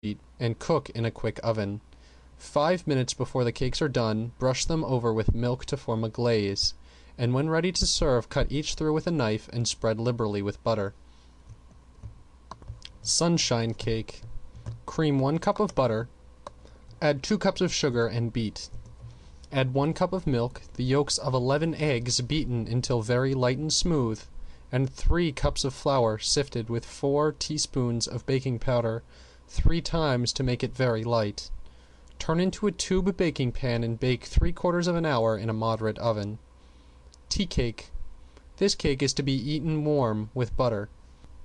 and cook in a quick oven. 5 minutes before the cakes are done, brush them over with milk to form a glaze, and when ready to serve, cut each through with a knife and spread liberally with butter. Sunshine cake. Cream 1 cup of butter, add 2 cups of sugar and beat. Add 1 cup of milk, the yolks of 11 eggs beaten until very light and smooth, and 3 cups of flour sifted with 4 teaspoons of baking powder 3 times to make it very light. Turn into a tube baking pan and bake 3/4 of an hour in a moderate oven. Tea cake. This cake is to be eaten warm with butter.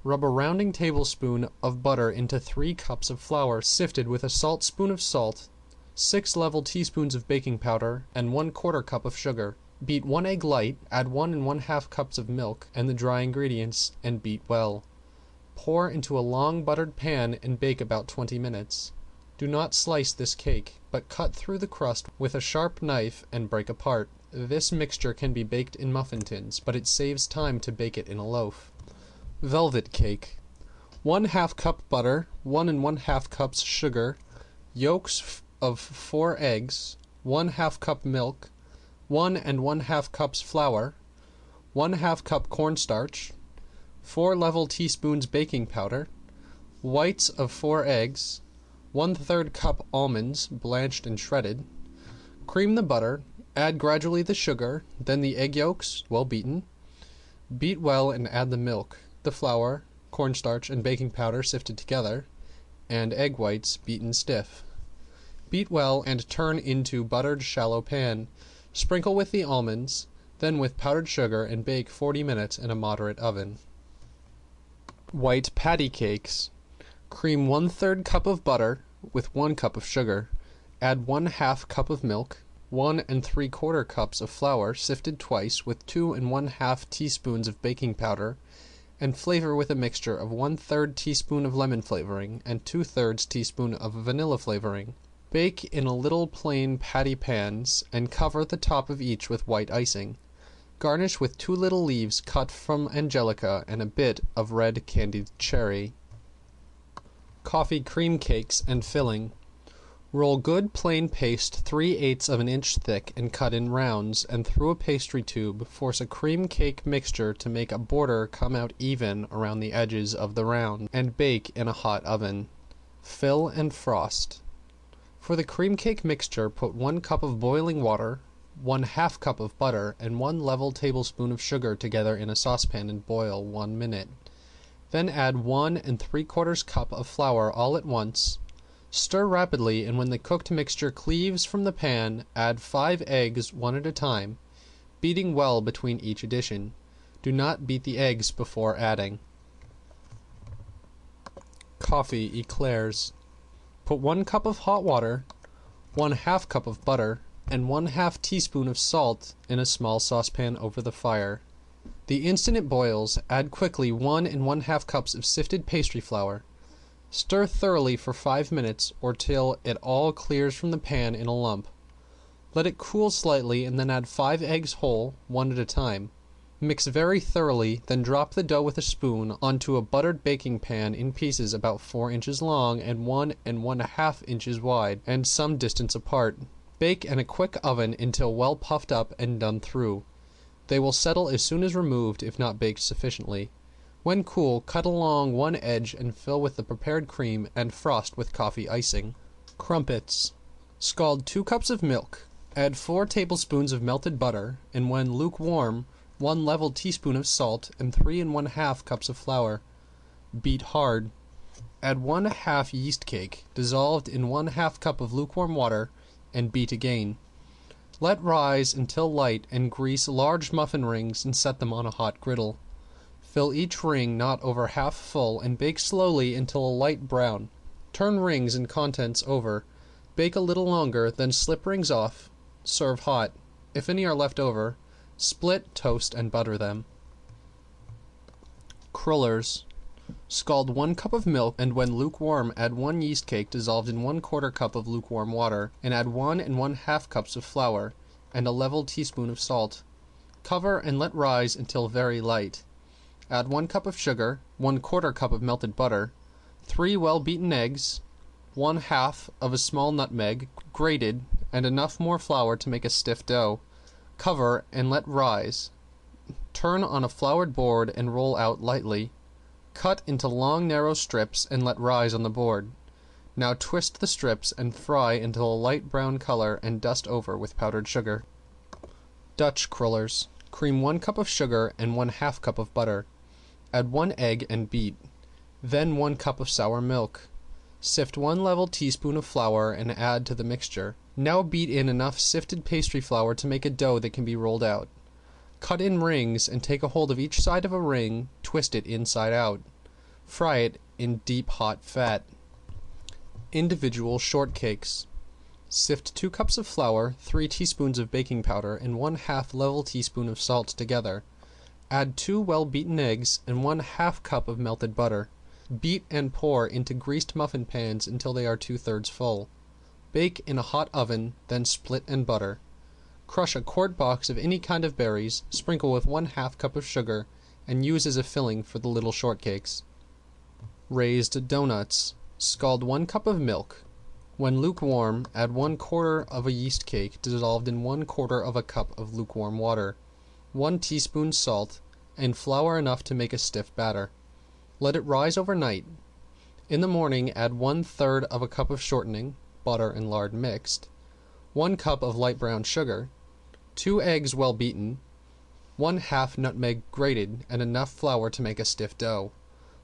Rub a rounding tablespoon of butter into 3 cups of flour sifted with a saltspoon of salt, 6 level teaspoons of baking powder, and 1/4 cup of sugar. Beat 1 egg light, add 1 1/2 cups of milk and the dry ingredients, and beat well. Pour into a long buttered pan and bake about 20 minutes. Do not slice this cake, but cut through the crust with a sharp knife and break apart. This mixture can be baked in muffin tins, but it saves time to bake it in a loaf. Velvet cake. 1/2 cup butter, 1 1/2 cups sugar, yolks of 4 eggs, 1/2 cup milk, 1 1/2 cups flour, 1/2 cup cornstarch, 4 level teaspoons baking powder, whites of 4 eggs, 1/3 cup almonds, blanched and shredded. Cream the butter, add gradually the sugar, then the egg yolks, well beaten. Beat well and add the milk, the flour, cornstarch, and baking powder sifted together, and egg whites beaten stiff. Beat well and turn into buttered shallow pan. Sprinkle with the almonds, then with powdered sugar, and bake 40 minutes in a moderate oven. White patty cakes. Cream 1/3 cup of butter with 1 cup of sugar. Add 1/2 cup of milk, 1 3/4 cups of flour sifted twice with 2 1/2 teaspoons of baking powder, and flavor with a mixture of 1/3 teaspoon of lemon flavoring and 2/3 teaspoon of vanilla flavoring. Bake in a little plain patty pans and cover the top of each with white icing. Garnish with 2 little leaves cut from angelica and a bit of red candied cherry. Coffee cream cakes and filling. Roll good plain paste 3/8 of an inch thick and cut in rounds, and through a pastry tube force a cream cake mixture to make a border come out even around the edges of the round, and bake in a hot oven. Fill and frost. For the cream cake mixture, put 1 cup of boiling water, 1/2 cup of butter, and 1 level tablespoon of sugar together in a saucepan and boil 1 minute. Then add 1 3/4 cup of flour all at once. Stir rapidly, and when the cooked mixture cleaves from the pan, add 5 eggs one at a time, beating well between each addition. Do not beat the eggs before adding. Coffee Eclairs. Put 1 cup of hot water, 1/2 cup of butter, and 1/2 teaspoon of salt in a small saucepan over the fire. The instant it boils, add quickly 1 1/2 cups of sifted pastry flour. Stir thoroughly for 5 minutes or till it all clears from the pan in a lump. Let it cool slightly and then add 5 eggs whole, one at a time. Mix very thoroughly, then drop the dough with a spoon onto a buttered baking pan in pieces about 4 inches long and 1 1/2 inches wide, and some distance apart. Bake in a quick oven until well puffed up and done through. They will settle as soon as removed if not baked sufficiently. When cool, cut along one edge and fill with the prepared cream and frost with coffee icing. Crumpets. Scald 2 cups of milk. Add 4 tablespoons of melted butter, and when lukewarm, 1 level teaspoon of salt and 3 1/2 cups of flour. Beat hard. Add 1/2 yeast cake, dissolved in 1/2 cup of lukewarm water, and beat again. Let rise until light and grease large muffin rings and set them on a hot griddle. Fill each ring not over half full and bake slowly until a light brown. Turn rings and contents over. Bake a little longer, then slip rings off. Serve hot. If any are left over, split, toast, and butter them. Crullers. Scald 1 cup of milk, and when lukewarm, add 1 yeast cake dissolved in 1/4 cup of lukewarm water, and add 1 1/2 cups of flour, and a level teaspoon of salt. Cover and let rise until very light. Add 1 cup of sugar, 1/4 cup of melted butter, 3 well-beaten eggs, 1/2 of a small nutmeg, grated, and enough more flour to make a stiff dough. Cover and let rise. Turn on a floured board and roll out lightly. Cut into long narrow strips and let rise on the board. Now twist the strips and fry until a light brown color and dust over with powdered sugar. Dutch Crullers. Cream 1 cup of sugar and 1/2 cup of butter. Add 1 egg and beat. Then 1 cup of sour milk. Sift 1 level teaspoon of flour and add to the mixture. Now beat in enough sifted pastry flour to make a dough that can be rolled out. Cut in rings and take a hold of each side of a ring, twist it inside out. Fry it in deep hot fat. Individual shortcakes. Sift 2 cups of flour, 3 teaspoons of baking powder, and 1/2 level teaspoon of salt together. Add 2 well-beaten eggs and 1/2 cup of melted butter. Beat and pour into greased muffin pans until they are 2/3 full. Bake in a hot oven, then split and butter. Crush a quart box of any kind of berries, sprinkle with 1/2 cup of sugar, and use as a filling for the little shortcakes. Raised donuts. Scald 1 cup of milk. When lukewarm, add 1/4 of a yeast cake dissolved in 1/4 of a cup of lukewarm water, 1 teaspoon salt, and flour enough to make a stiff batter. Let it rise overnight. In the morning, add 1/3 of a cup of shortening, butter and lard mixed, 1 cup of light brown sugar, 2 eggs well beaten, 1/2 nutmeg grated, and enough flour to make a stiff dough.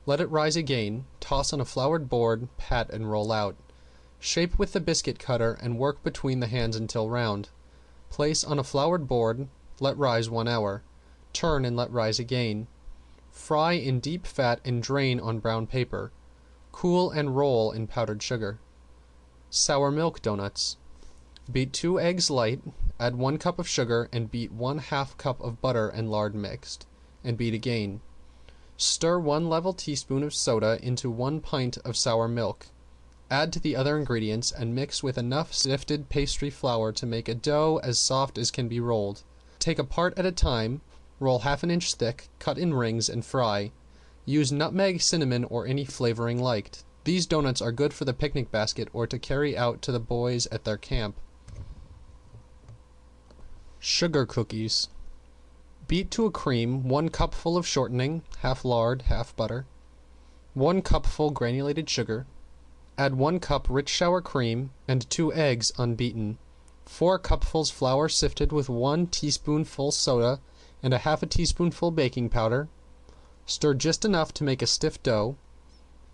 Let it rise again, toss on a floured board, pat and roll out. Shape with the biscuit cutter and work between the hands until round. Place on a floured board, let rise 1 hour. Turn and let rise again. Fry in deep fat and drain on brown paper. Cool and roll in powdered sugar. Sour milk donuts. Beat 2 eggs light, add 1 cup of sugar and beat 1/2 cup of butter and lard mixed, and beat again. Stir 1 level teaspoon of soda into 1 pint of sour milk. Add to the other ingredients and mix with enough sifted pastry flour to make a dough as soft as can be rolled. Take a part at a time, roll 1/2 inch thick, cut in rings, and fry. Use nutmeg, cinnamon, or any flavoring liked. These donuts are good for the picnic basket or to carry out to the boys at their camp. Sugar cookies. Beat to a cream 1 cupful of shortening, half lard, half butter, 1 cupful granulated sugar. Add 1 cup rich sour cream and 2 eggs unbeaten, 4 cupfuls flour sifted with 1 teaspoonful soda and 1/2 teaspoonful baking powder. Stir just enough to make a stiff dough.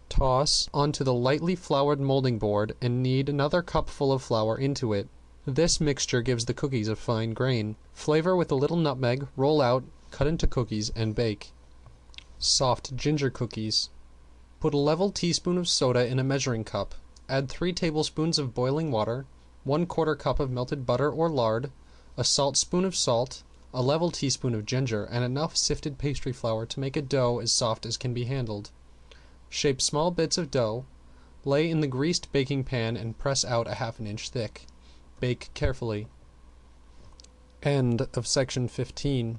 Toss onto the lightly floured molding board and knead another cupful of flour into it. This mixture gives the cookies a fine grain. Flavor with a little nutmeg, roll out, cut into cookies, and bake. Soft ginger cookies. Put a level teaspoon of soda in a measuring cup. Add 3 tablespoons of boiling water, 1/4 cup of melted butter or lard, a saltspoon of salt, a level teaspoon of ginger, and enough sifted pastry flour to make a dough as soft as can be handled. Shape small bits of dough, lay in the greased baking pan and press out 1/2 inch thick. Bake carefully. End of section 15.